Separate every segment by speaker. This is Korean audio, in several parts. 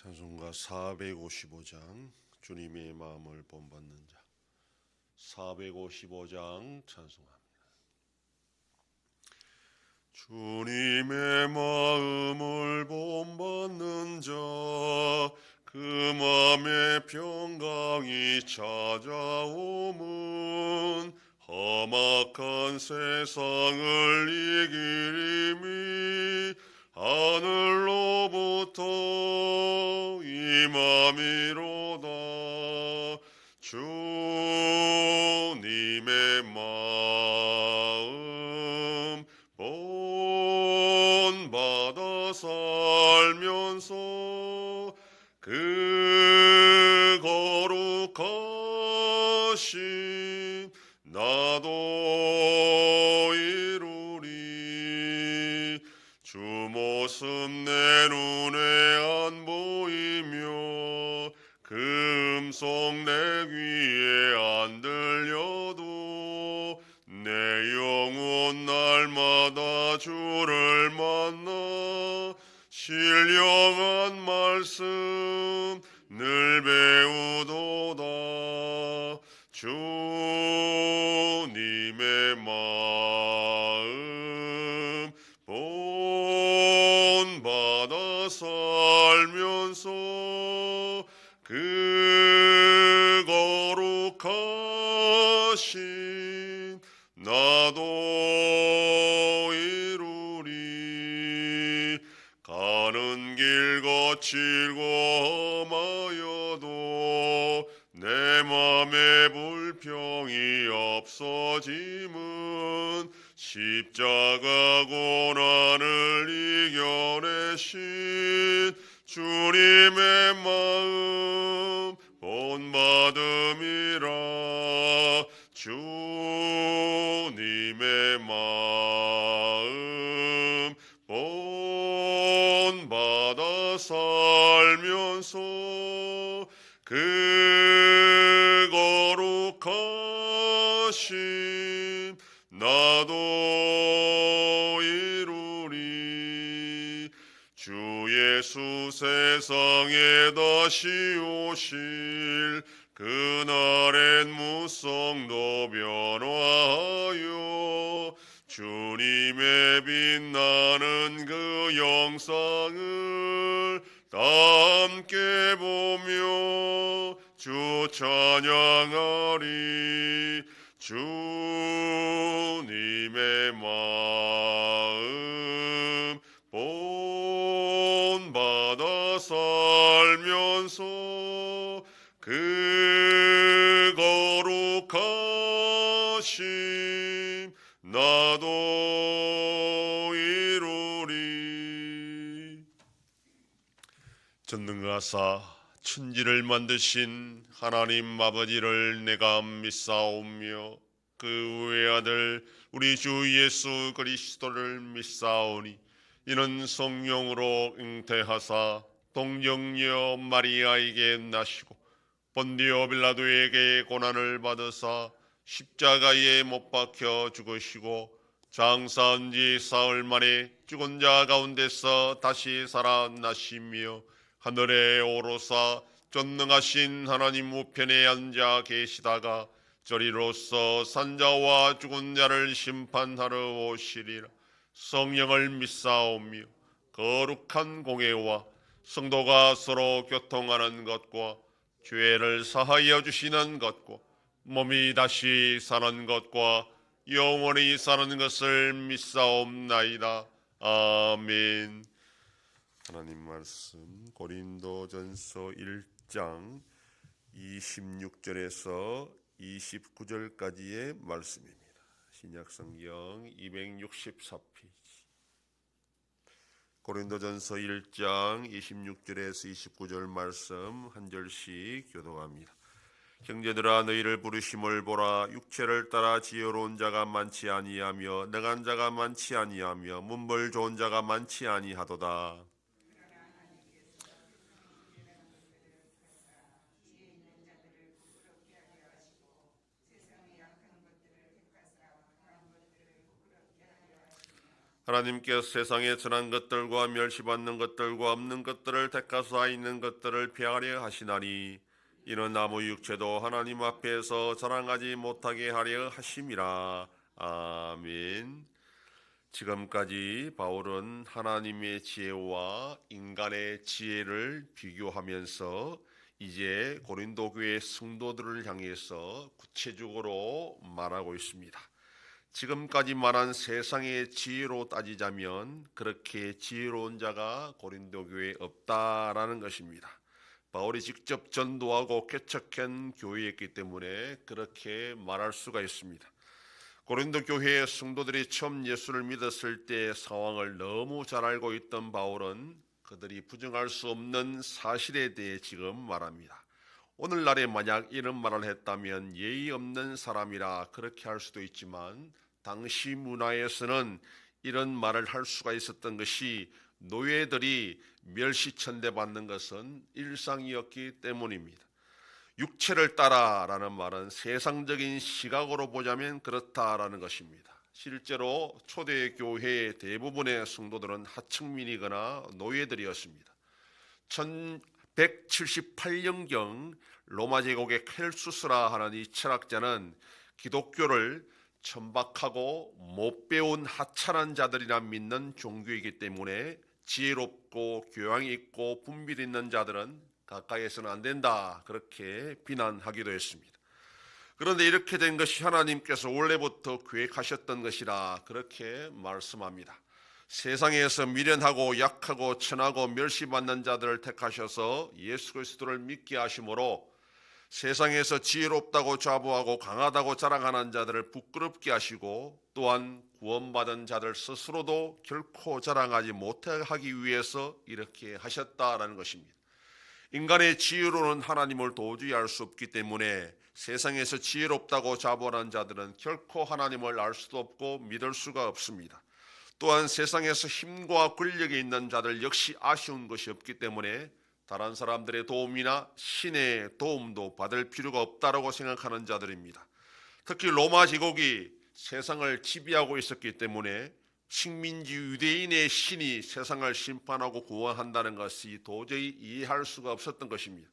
Speaker 1: 찬송가 455장 주님의 마음을 본받는 자 455장 찬송합니다. 주님의 마음을 본받는 자 그 맘에 평강이 찾아오면 험악한 세상을 이기림이 하늘로부터 임함이로다. 주님의 마음 본받아 살면서 그 거룩하신 나도 이루리. 주 모습 내 눈에 안 보이며 그 음성 내 귀에 안 들려도 내 영혼 날마다 주를 만나 신령한 말씀 늘 배우도다. 주님의 마음 본받아 살면서 그 거룩하신 나도 이루리. 가는 길 거칠고 험하여도 내 맘에 불평이 없어짐은 십자가 고난을 이겨내신 주님의 마음 본받음이라. 주님의 마음 본받아 살면서 그 거룩하신 나도 이루리. 주 예수 세상에 다시 오실 그날엔 무성도 변화하여 주님의 빛나는 그 영상을 다 함께 보며 주 찬양하리. 주님의 마음 본받아 살면서 그 거룩하신 나도 이루리. 전능하사 천지를 만드신 하나님 아버지를 내가 믿사오며 그 외아들 우리 주 예수 그리스도를 믿사오니 이는 성령으로 잉태하사 동정녀 마리아에게 나시고 본디오 빌라도에게 고난을 받으사 십자가에 못 박혀 죽으시고 장사한 지 사흘 만에 죽은 자 가운데서 다시 살아나시며 하늘에 오르사 전능하신 하나님 우편에 앉아 계시다가 저리로서 산자와 죽은 자를 심판하러 오시리라. 성령을 믿사오며 거룩한 공회와 성도가 서로 교통하는 것과 죄를 사하여 주시는 것과 몸이 다시 사는 것과 영원히 사는 것을 믿사옵나이다. 아멘. 하나님 말씀 고린도전서 1장 26절에서 29절까지의 말씀입니다. 신약성경 264페이지. 고린도전서 1장 26절에서 29절 말씀 한 절씩 교독합니다. 형제들아 너희를 부르심을 보라. 육체를 따라 지혜로운 자가 많지 아니하며 능한 자가 많지 아니하며 문벌 좋은 자가 많지 아니하도다. 하나님께서 세상에 전한 것들과 멸시받는 것들과 없는 것들을 택하사 있는 것들을 폐하려 하시나니 이는 아무 육체도 하나님 앞에서 자랑하지 못하게 하려 하심이라. 아멘. 지금까지 바울은 하나님의 지혜와 인간의 지혜를 비교하면서 이제 고린도 교회 성도들을 향해서 구체적으로 말하고 있습니다. 지금까지 말한 세상의 지혜로 따지자면 그렇게 지혜로운 자가 고린도 교회에 없다라는 것입니다. 바울이 직접 전도하고 개척한 교회였기 때문에 그렇게 말할 수가 있습니다. 고린도 교회의 성도들이 처음 예수를 믿었을 때의 상황을 너무 잘 알고 있던 바울은 그들이 부정할 수 없는 사실에 대해 지금 말합니다. 오늘날에 만약 이런 말을 했다면 예의 없는 사람이라 그렇게 할 수도 있지만 당시 문화에서는 이런 말을 할 수가 있었던 것이 노예들이 멸시천대받는 것은 일상이었기 때문입니다. 육체를 따라라는 말은 세상적인 시각으로 보자면 그렇다라는 것입니다. 실제로 초대 교회의 대부분의 성도들은 하층민이거나 노예들이었습니다. 1178년경 로마 제국의 켈수스라 하는 이 철학자는 기독교를 천박하고 못 배운 하찮은 자들이라 믿는 종교이기 때문에 지혜롭고 교양 있고 분별 있는 자들은 가까이에서는 안 된다, 그렇게 비난하기도 했습니다. 그런데 이렇게 된 것이 하나님께서 원래부터 계획하셨던 것이라 그렇게 말씀합니다. 세상에서 미련하고 약하고 천하고 멸시받는 자들을 택하셔서 예수 그리스도를 믿게 하심으로 세상에서 지혜롭다고 자부하고 강하다고 자랑하는 자들을 부끄럽게 하시고 또한 구원받은 자들 스스로도 결코 자랑하지 못하기 위해서 이렇게 하셨다라는 것입니다. 인간의 지혜로는 하나님을 도저히 알 수 없기 때문에 세상에서 지혜롭다고 자부하는 자들은 결코 하나님을 알 수도 없고 믿을 수가 없습니다. 또한 세상에서 힘과 권력이 있는 자들 역시 아쉬운 것이 없기 때문에 다른 사람들의 도움이나 신의 도움도 받을 필요가 없다라고 생각하는 자들입니다. 특히 로마 제국이 세상을 지배하고 있었기 때문에 식민지 유대인의 신이 세상을 심판하고 구원한다는 것이 도저히 이해할 수가 없었던 것입니다.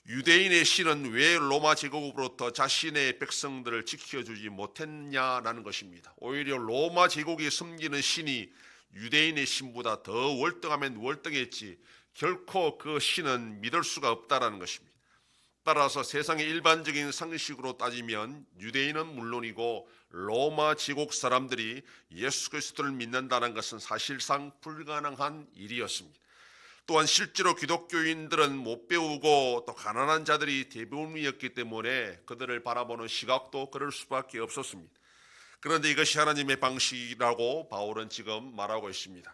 Speaker 1: 유대인의 신은 왜 로마 제국으로부터 자신의 백성들을 지켜주지 못했냐라는 것입니다. 오히려 로마 제국이 섬기는 신이 유대인의 신보다 더 월등하면 월등했지 결코 그 신은 믿을 수가 없다라는 것입니다. 따라서 세상의 일반적인 상식으로 따지면 유대인은 물론이고 로마 제국 사람들이 예수 그리스도를 믿는다는 것은 사실상 불가능한 일이었습니다. 또한 실제로 기독교인들은 못 배우고 또 가난한 자들이 대부분이었기 때문에 그들을 바라보는 시각도 그럴 수밖에 없었습니다. 그런데 이것이 하나님의 방식이라고 바울은 지금 말하고 있습니다.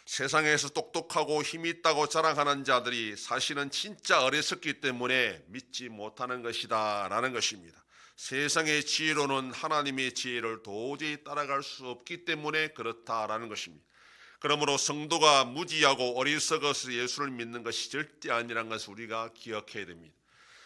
Speaker 1: 세상에서 똑똑하고 힘이 있다고 자랑하는 자들이 사실은 진짜 어리석기 때문에 믿지 못하는 것이다 라는 것입니다. 세상의 지혜로는 하나님의 지혜를 도저히 따라갈 수 없기 때문에 그렇다라는 것입니다. 그러므로 성도가 무지하고 어리석어서 예수를 믿는 것이 절대 아니라는 것을 우리가 기억해야 됩니다.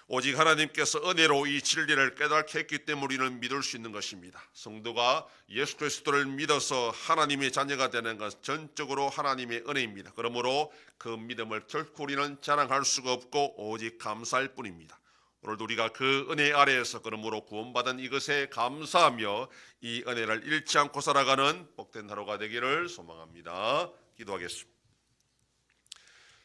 Speaker 1: 오직 하나님께서 은혜로 이 진리를 깨닫게 했기 때문에 우리는 믿을 수 있는 것입니다. 성도가 예수 그리스도를 믿어서 하나님의 자녀가 되는 것은 전적으로 하나님의 은혜입니다. 그러므로 그 믿음을 결코 우리는 자랑할 수가 없고 오직 감사할 뿐입니다. 오늘도 우리가 그 은혜 아래에서 그러므로 구원받은 이것에 감사하며 이 은혜를 잃지 않고 살아가는 복된 하루가 되기를 소망합니다. 기도하겠습니다.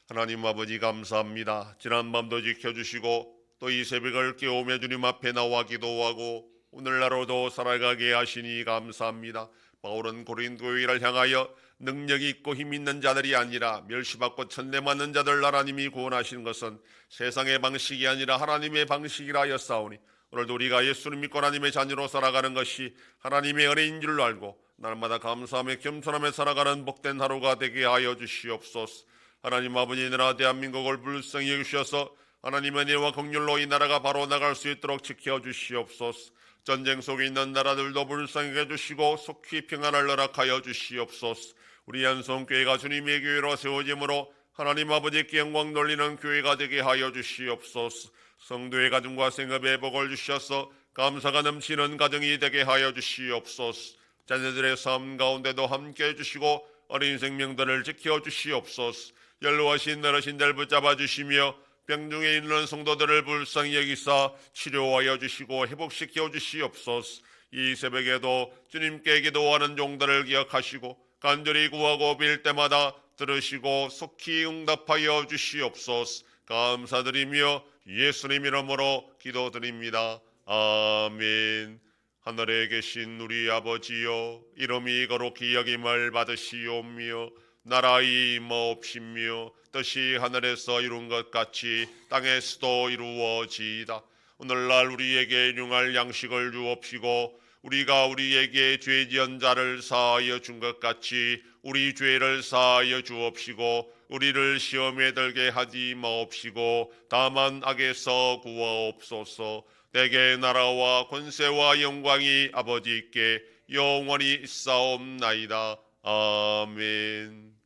Speaker 1: 하나님 아버지 감사합니다. 지난 밤도 지켜주시고 또 이 새벽을 깨우며 주님 앞에 나와 기도하고 오늘날로도 살아가게 하시니 감사합니다. 바울은 고린도 교회를 향하여 능력이 있고 힘 있는 자들이 아니라 멸시받고 천대받는 자들 하나님이 구원하시는 것은 세상의 방식이 아니라 하나님의 방식이라 하였사오니 오늘도 우리가 예수를 믿고 하나님의 자녀로 살아가는 것이 하나님의 은혜인 줄 알고 날마다 감사하며 겸손하며 살아가는 복된 하루가 되게 하여 주시옵소서. 하나님 아버지, 나라 대한민국을 불쌍히 여기셔서 하나님의 은혜와 긍휼로 이 나라가 바로 나갈 수 있도록 지켜주시옵소서. 전쟁 속에 있는 나라들도 불쌍히 해주시고 속히 평안을 허락하여 주시옵소서. 우리 연성교회가 주님의 교회로 세워짐으로 하나님 아버지께 영광 돌리는 교회가 되게 하여 주시옵소서. 성도의 가정과 생업에 복을 주셔서 감사가 넘치는 가정이 되게 하여 주시옵소서. 자녀들의 삶 가운데도 함께해 주시고 어린 생명들을 지켜 주시옵소서. 연로하신 어르신들 붙잡아 주시며 병중에 있는 성도들을 불쌍히 여기사 치료하여 주시고 회복시켜 주시옵소서. 이 새벽에도 주님께 기도하는 종들을 기억하시고 간절히 구하고 빌 때마다 들으시고 속히 응답하여 주시옵소서. 감사드리며 예수님 이름으로 기도드립니다. 아멘. 하늘에 계신 우리 아버지여, 이름이 거룩히 여김을 받으시오며 나라의 임하옵시며 뜻이 하늘에서 이룬 것 같이 땅에서도 이루어지이다. 오늘날 우리에게 일용할 양식을 주옵시고 우리가 우리에게 죄 지은 자를 사하여 준 것 같이 우리 죄를 사하여 주옵시고 우리를 시험에 들게 하지 마옵시고 다만 악에서 구하옵소서. 내게 나라와 권세와 영광이 아버지께 영원히 있사옵나이다. 아멘.